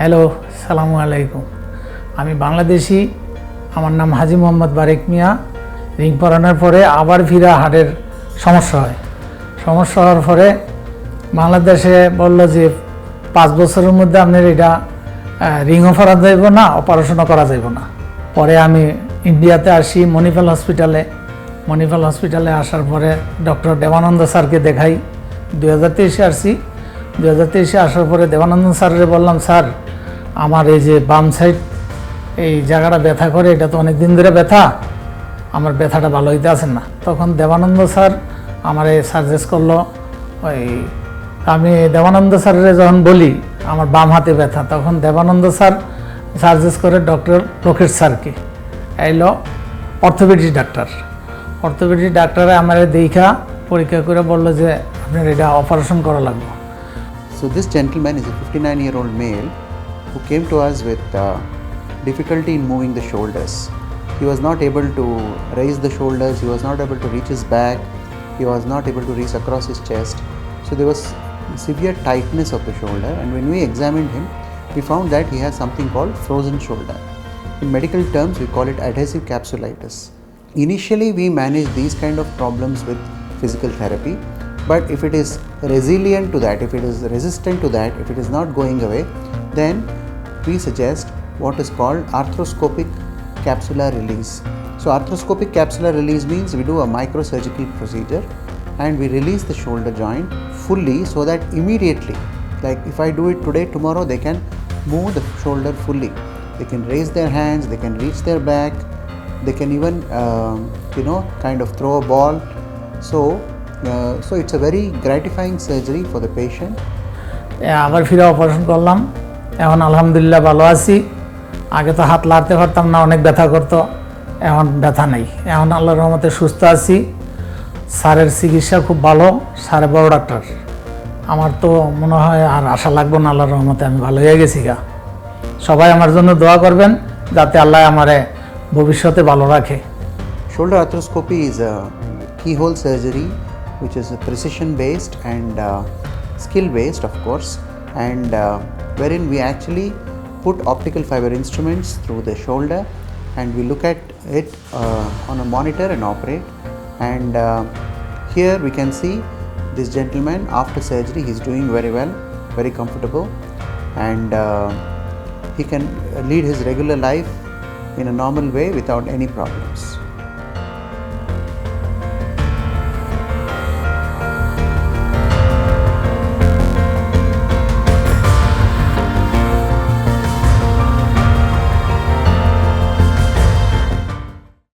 Hello, সালামু আলাইকুম। আমি বাংলাদেশি, আমার নাম হাজি মোহাম্মদ বারেকমিয়া। রিং পরানোর পরে আবার ফিরা হাড়ের সমস্যা হয়। সমস্যা হওয়ার পরে বাংলাদেশে বলল যে 5 বছরের মধ্যে আপনার এটা রিংও পরা যাইব না, অপারেশনও করা যাইব না। পরে আমি ইন্ডিয়াতে আসি মণিপাল হসপিটালে। মণিপাল হসপিটালে আসার পরে ডক্টর দেবানন্দ স্যারকে দেখাই। 2023-এ আসছি। 2023-এ আসার পরে দেবানন্দ স্যারের বললাম, স্যার আমার এই যে বাম সাইড এই জায়গাটা ব্যথা করে, এটা তো অনেক দিন ধরে ব্যথা, আমার ব্যথাটা ভালো হইতে আসেন না। তখন দেবানন্দ স্যার আমার সাজেস্ট করলো, ওই আমি দেবানন্দ স্যারের যখন বলি আমার বাম হাতে ব্যথা, তখন দেবানন্দ স্যার সাজেস্ট করে ডক্টর লোকেশ স্যারকে, এলো অর্থোপেডিক ডাক্তার। অর্থোপেডিক ডাক্তারে আমার দেখা পরীক্ষা করে বললো যে আপনার এটা অপারেশন করা লাগবে। So this gentleman is a 59-year-old male who came to us with difficulty in moving the shoulders. He was not able to raise the shoulders, he was not able to reach his back, he was not able to reach across his chest. So there was severe tightness of the shoulder, and when we examined him, we found that he has something called frozen shoulder. In medical terms, we call it adhesive capsulitis. Initially, we manage these kind of problems with physical therapy, but if it is resilient to that, if it is resistant to that, if it is not going away, then we suggest what is called arthroscopic capsular release. So arthroscopic capsular release means we do a microsurgical procedure and we release the shoulder joint fully, so that immediately, like if I do it today, tomorrow they can move the shoulder fully. They can raise their hands, they can reach their back, they can even kind of throw a ball. So it's a very gratifying surgery for the patient. আবার ফিরে operation করলাম। এখন আলহামদুলিল্লাহ ভালো আছি। আগে তো হাত লাড়তে পারতাম না, অনেক ব্যথা করতো, এখন ব্যথা নেই। এখন আল্লাহর রহমতে সুস্থ আছি। স্যারের চিকিৎসা খুব ভালো, স্যারে বড় ডাক্তার। আমার তো মনে হয় আর আশা লাগবে না, আল্লাহর রহমতে আমি ভালো হয়ে গেছি গা। সবাই আমার জন্য দোয়া করবেন যাতে আল্লাহ আমারে ভবিষ্যতে ভালো রাখে। Shoulder arthroscopy is a keyhole surgery which is precision based and skill based, of course, and wherein we actually put optical fiber instruments through the shoulder and we look at it on a monitor and operate. And here we can see this gentleman after surgery, he is doing very well, very comfortable, and he can lead his regular life in a normal way without any problems.